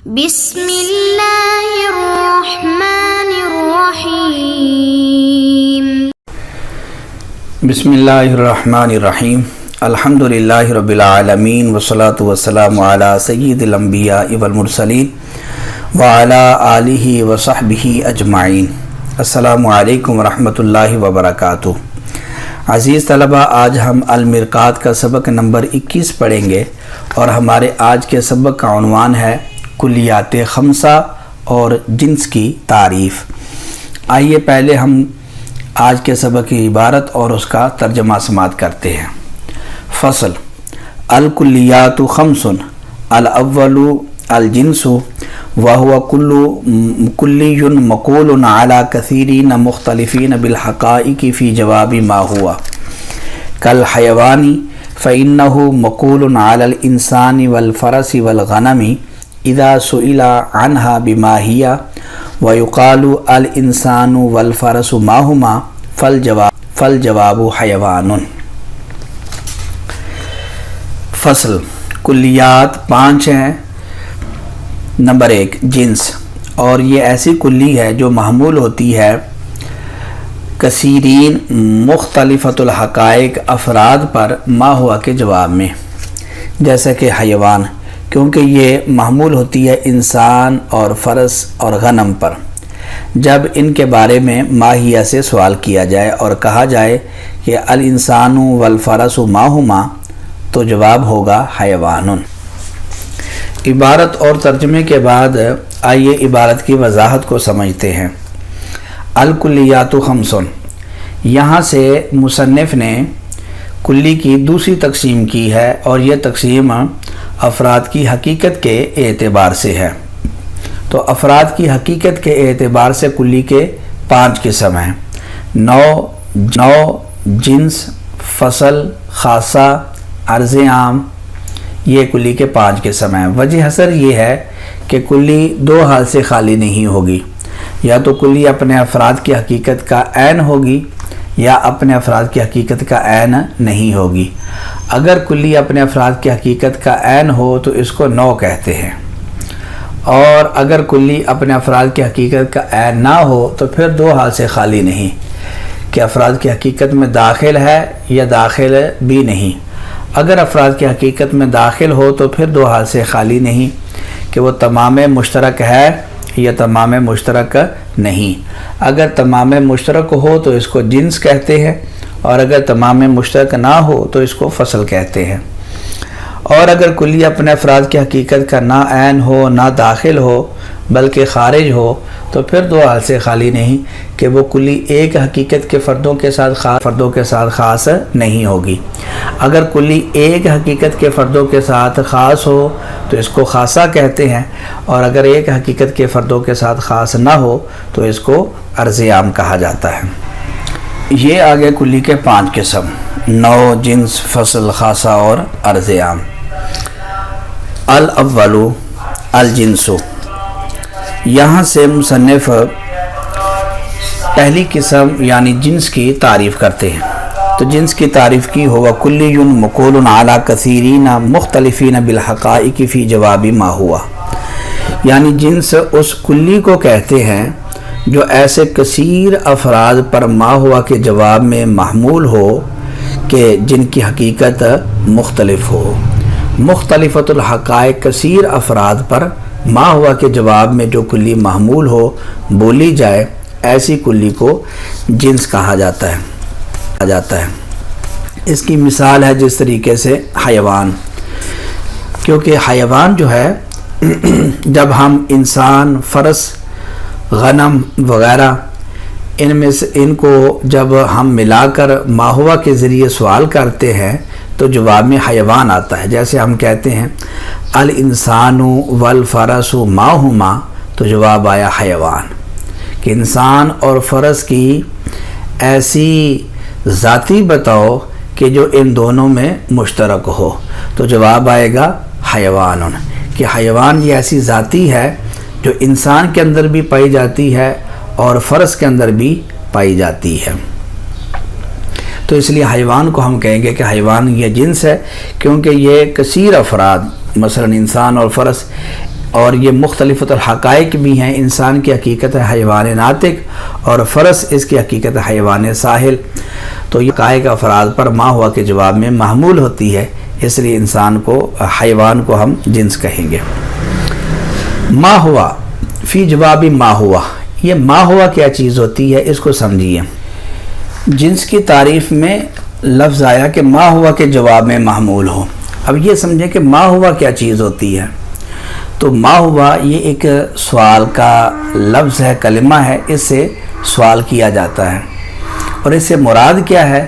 بسم اللہ الرحمن الرحیم بسم اللہ الرحمن الرحیم الحمدللہ رب العالمین والصلاة والسلام علی سید الانبیاء والمرسلین وعلی آلہ وصحبہ اجمعین۔ السلام علیکم ورحمۃ اللہ وبرکاتہ۔ عزیز طلبہ، آج ہم المرقات کا سبق نمبر 21 پڑھیں گے اور ہمارے آج کے سبق کا عنوان ہے کلیات خمسہ اور جنس کی تعریف۔ آئیے پہلے ہم آج کے سبق کی عبارت اور اس کا ترجمہ سماعت کرتے ہیں۔ فصل: الکلیات خمس، الاول الجنس وهو کلی مقول علی کثیرین مختلفین بالحقائق فی جواب ما هو کالحیوان فإنه مقول على الإنسان والفرس والغنم اذا سئل عنها بما هي ويقال الإنسان والفرس ما هما فالجواب حیوان۔ فصل: کلیات 5 ہیں۔ نمبر 1 جنس، اور یہ ایسی کلی ہے جو محمول ہوتی ہے کثیرین مختلفۃ الحقائق افراد پر ما ہوا کے جواب میں، جیسا کہ حیوان، کیونکہ یہ محمول ہوتی ہے انسان اور فرس اور غنم پر۔ جب ان کے بارے میں ماہیہ سے سوال کیا جائے اور کہا جائے کہ الانسان والفرس ما ہما، تو جواب ہوگا حیوان۔ عبارت اور ترجمے کے بعد آئیے عبارت کی وضاحت کو سمجھتے ہیں۔ الکلیات خمس، یہاں سے مصنف نے کلی کی دوسری تقسیم کی ہے اور یہ تقسیم افراد کی حقیقت کے اعتبار سے ہے۔ تو افراد کی حقیقت کے اعتبار سے کلی کے 5 قسم ہیں: نوع، جنس، فصل، خاصہ، عرض عام۔ یہ کلی کے 5 قسم ہیں۔ وجہ حصر یہ ہے کہ کلی 2 حال سے خالی نہیں ہوگی، یا تو کلی اپنے افراد کی حقیقت کا عین ہوگی یا اپنے افراد کی حقیقت کا عین نہیں ہوگی۔ اگر کلی اپنے افراد کی حقیقت کا عین ہو تو اس کو نوع کہتے ہیں، اور اگر کلی اپنے افراد کی حقیقت کا عین نہ ہو تو پھر 2 حال سے خالی نہیں، کہ افراد کی حقیقت میں داخل ہے یا داخل بھی نہیں۔ اگر افراد کی حقیقت میں داخل ہو تو پھر 2 حال سے خالی نہیں، کہ وہ تمام مشترک ہے یا تمام مشترک نہیں۔ اگر تمام مشترک ہو تو اس کو جنس کہتے ہیں، اور اگر تمام مشترک نہ ہو تو اس کو فصل کہتے ہیں۔ اور اگر کلی اپنے افراد کی حقیقت کا نہ عین ہو نہ داخل ہو بلکہ خارج ہو تو پھر 2 حال سے خالی نہیں، کہ وہ کلی ایک حقیقت کے فردوں کے ساتھ خاص نہیں ہوگی۔ اگر کلی ایک حقیقت کے فردوں کے ساتھ خاص ہو تو اس کو خاصہ کہتے ہیں، اور اگر ایک حقیقت کے فردوں کے ساتھ خاص نہ ہو تو اس کو عرض عام کہا جاتا ہے۔ یہ آگے کلی کے 5 قسم: نوع، جنس، فصل، خاصہ اور عرض عام۔ الاول الجنس، یہاں سے مصنف پہلی قسم یعنی جنس کی تعریف کرتے ہیں۔ تو جنس کی تعریف کی ہوا کلی مقول علی کثیرین مختلفین بالحقائق فی جواب ما ہوا، یعنی جنس اس کلی کو کہتے ہیں جو ایسے کثیر افراد پر ما ہوا کے جواب میں محمول ہو کہ جن کی حقیقت مختلف ہو۔ مختلفۃ الحقائق، کثیر افراد پر ما ہوا کے جواب میں جو کلی محمول ہو بولی جائے، ایسی کلی کو جنس کہا جاتا ہے۔ اس کی مثال ہے جس طریقے سے حیوان، کیونکہ حیوان جو ہے جب ہم انسان، فرس، غنم وغیرہ ان کو جب ہم ملا کر ما ہوا کے ذریعے سوال کرتے ہیں تو جواب میں حیوان آتا ہے۔ جیسے ہم کہتے ہیں الانسان والفرس ما ہما، تو جواب آیا حیوان، کہ انسان اور فرس کی ایسی ذاتی بتاؤ کہ جو ان دونوں میں مشترک ہو، تو جواب آئے گا حیوان، کہ حیوان یہ ایسی ذاتی ہے جو انسان کے اندر بھی پائی جاتی ہے اور فرس کے اندر بھی پائی جاتی ہے۔ تو اس لیے حیوان کو ہم کہیں گے کہ حیوان یہ جنس ہے، کیونکہ یہ کثیر افراد مثلا انسان اور فرس اور یہ مختلفۃ الحقائق بھی ہیں، انسان کی حقیقت ہے حیوان ناطق اور فرس اس کی حقیقت ہے حیوان ساحل۔ تو یہ حقائق افراد پر ما ہوا کے جواب میں محمول ہوتی ہے، اس لیے انسان کو حیوان کو ہم جنس کہیں گے۔ ما ہوا فی جواب ما ہوا، یہ ما ہوا کیا چیز ہوتی ہے اس کو سمجھیے۔ جنس کی تعریف میں لفظ آیا کہ ما ہوا کے جواب میں محمول ہو۔ اب یہ سمجھیں کہ ما ہوا کیا چیز ہوتی ہے۔ تو ما ہوا یہ ایک سوال کا لفظ ہے، کلمہ ہے، اس سے سوال کیا جاتا ہے، اور اس سے مراد کیا ہے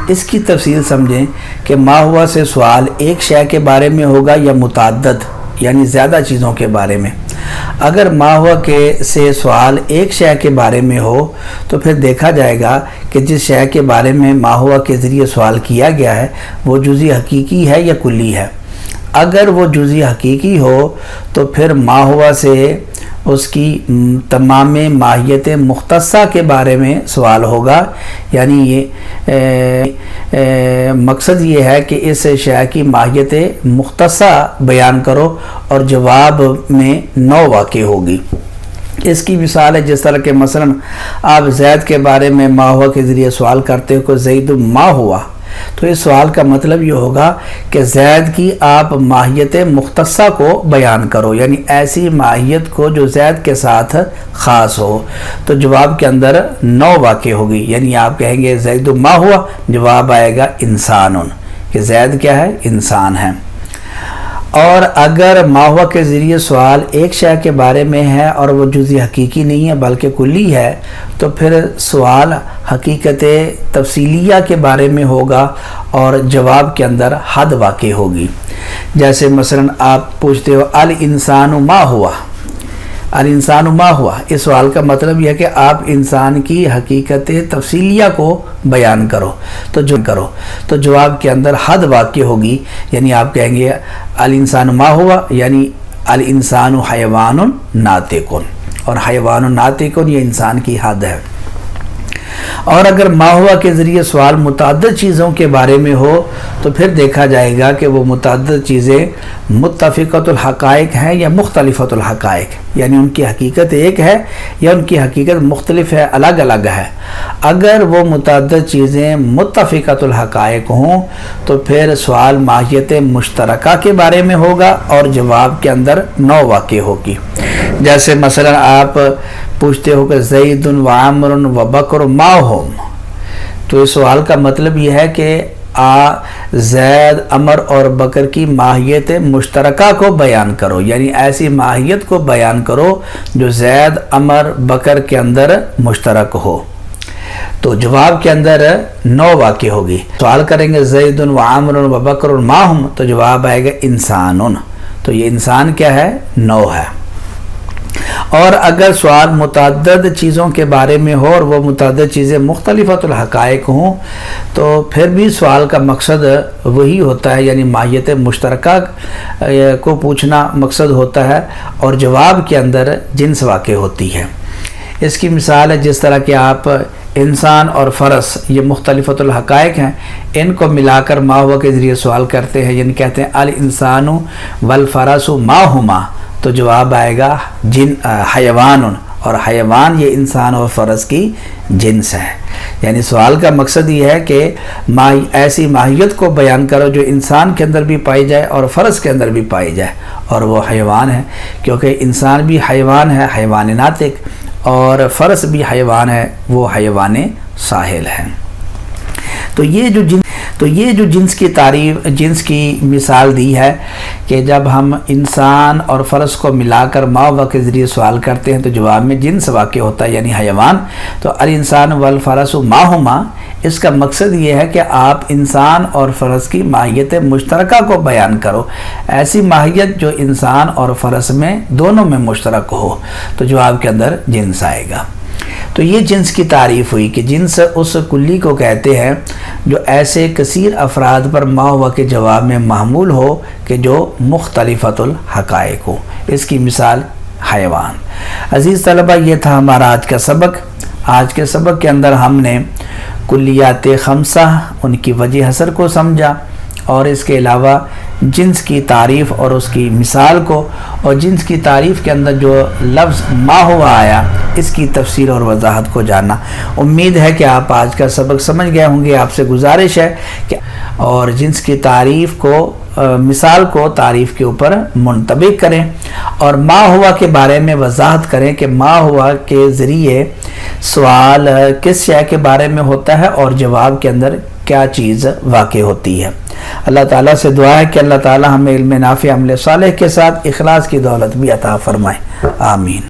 اس کی تفصیل سمجھیں کہ ما ہوا سے سوال ایک شے کے بارے میں ہوگا یا متعدد یعنی زیادہ چیزوں کے بارے میں۔ اگر ما ہوا کے سے سوال ایک شے کے بارے میں ہو تو پھر دیکھا جائے گا کہ جس شے کے بارے میں ما ہوا کے ذریعے سوال کیا گیا ہے وہ جزئی حقیقی ہے یا کلی ہے۔ اگر وہ جزئی حقیقی ہو تو پھر ما ہوا سے اس کی تمام ماہیت مختصہ کے بارے میں سوال ہوگا، یعنی یہ مقصد یہ ہے کہ اس شے کی ماہیت مختصہ بیان کرو اور جواب میں نو واقع ہوگی۔ اس کی مثال ہے جس طرح کہ مثلا آپ زید کے بارے میں ما ہوا کے ذریعے سوال کرتے ہو کہ زید ما ہوا، تو اس سوال کا مطلب یہ ہوگا کہ زید کی آپ ماہیت مختصہ کو بیان کرو، یعنی ایسی ماہیت کو جو زید کے ساتھ خاص ہو۔ تو جواب کے اندر نو واقع ہوگی، یعنی آپ کہیں گے زید ما ہوا، جواب آئے گا انسان، کہ زید کیا ہے، انسان ہے۔ اور اگر ما ہوا کے ذریعے سوال ایک شے کے بارے میں ہے اور وہ جزئی حقیقی نہیں ہے بلکہ کلی ہے تو پھر سوال حقیقت تفصیلیہ کے بارے میں ہوگا اور جواب کے اندر حد واقع ہوگی۔ جیسے مثلا آپ پوچھتے ہو الانسان ما ہوا، الانسان ما ہوا، اس سوال کا مطلب یہ ہے کہ آپ انسان کی حقیقت تفصیلیہ کو بیان کرو، تو جواب کے اندر حد واقع ہوگی، یعنی آپ کہیں گے الانسان ما ہوا، یعنی الانسان حیوان ناطق، اور حیوان ناطق یہ انسان کی حد ہے۔ اور اگر ما ہوا کے ذریعے سوال متعدد چیزوں کے بارے میں ہو تو پھر دیکھا جائے گا کہ وہ متعدد چیزیں متفقۃ الحقائق ہیں یا مختلفۃ الحقائق، یعنی ان کی حقیقت ایک ہے یا ان کی حقیقت مختلف ہے، الگ الگ ہے۔ اگر وہ متعدد چیزیں متفقۃ الحقائق ہوں تو پھر سوال ماہیت مشترکہ کے بارے میں ہوگا اور جواب کے اندر نو واقع ہوگی۔ جیسے مثلا آپ پوچھتے ہو کہ زید و عامر و بکر ما ہم، تو اس سوال کا مطلب یہ ہے کہ زید، عمر اور بکر کی ماہیت مشترکہ کو بیان کرو، یعنی ایسی ماہیت کو بیان کرو جو زید، عمر، بکر کے اندر مشترک ہو۔ تو جواب کے اندر نو واقع ہوگی۔ سوال کریں گے زید و عامر و بکر ما ہم، تو جواب آئے گا انسان، تو یہ انسان کیا ہے، نو ہے۔ اور اگر سوال متعدد چیزوں کے بارے میں ہو اور وہ متعدد چیزیں مختلفۃ الحقائق ہوں تو پھر بھی سوال کا مقصد وہی ہوتا ہے، یعنی ماہیت مشترکہ کو پوچھنا مقصد ہوتا ہے اور جواب کے اندر جنس واقع ہوتی ہے۔ اس کی مثال ہے جس طرح کہ آپ انسان اور فرس یہ مختلفۃ الحقائق ہیں، ان کو ملا کر ما ہوا کے ذریعے سوال کرتے ہیں، یعنی کہتے ہیں الانسان والفرس ما ہما، تو جواب آئے گا حیوان، اور حیوان یہ انسان اور فرس کی جنس ہے۔ یعنی سوال کا مقصد یہ ہے کہ ایسی ماہیت کو بیان کرو جو انسان کے اندر بھی پائی جائے اور فرس کے اندر بھی پائی جائے، اور وہ حیوان ہے، کیونکہ انسان بھی حیوان ہے، حیوان ناطق، اور فرس بھی حیوان ہے، وہ حیوان ساحل ہے۔ تو یہ جو جنس کی مثال دی ہے کہ جب ہم انسان اور فرس کو ملا کر ما ہوا کے ذریعے سوال کرتے ہیں تو جواب میں جنس واقع ہوتا ہے، یعنی حیوان۔ تو الانسان والفرس ما ہما، اس کا مقصد یہ ہے کہ آپ انسان اور فرس کی ماہیت مشترکہ کو بیان کرو، ایسی ماہیت جو انسان اور فرس میں دونوں میں مشترک ہو، تو جواب کے اندر جنس آئے گا۔ تو یہ جنس کی تعریف ہوئی کہ جنس اس کلی کو کہتے ہیں جو ایسے کثیر افراد پر ما ہوا کے جواب میں محمول ہو کہ جو مختلفۃ الحقائق ہو۔ اس کی مثال حیوان۔ عزیز طلبہ، یہ تھا ہمارا آج کا سبق۔ آج کے سبق کے اندر ہم نے کلیات خمسہ، ان کی وجہ حصر کو سمجھا، اور اس کے علاوہ جنس کی تعریف اور اس کی مثال کو، اور جنس کی تعریف کے اندر جو لفظ ما ہوا آیا اس کی تفسیر اور وضاحت کو جاننا۔ امید ہے کہ آپ آج کا سبق سمجھ گئے ہوں گے۔ آپ سے گزارش ہے کہ اور جنس کی تعریف کو مثال کو تعریف کے اوپر منطبق کریں، اور ما ہوا کے بارے میں وضاحت کریں کہ ما ہوا کے ذریعے سوال کس شے کے بارے میں ہوتا ہے اور جواب کے اندر کیا چیز واقع ہوتی ہے۔ اللہ تعالیٰ سے دعا ہے کہ اللہ تعالیٰ ہمیں علم نافع عمل صالح کے ساتھ اخلاص کی دولت بھی عطا فرمائے، آمین۔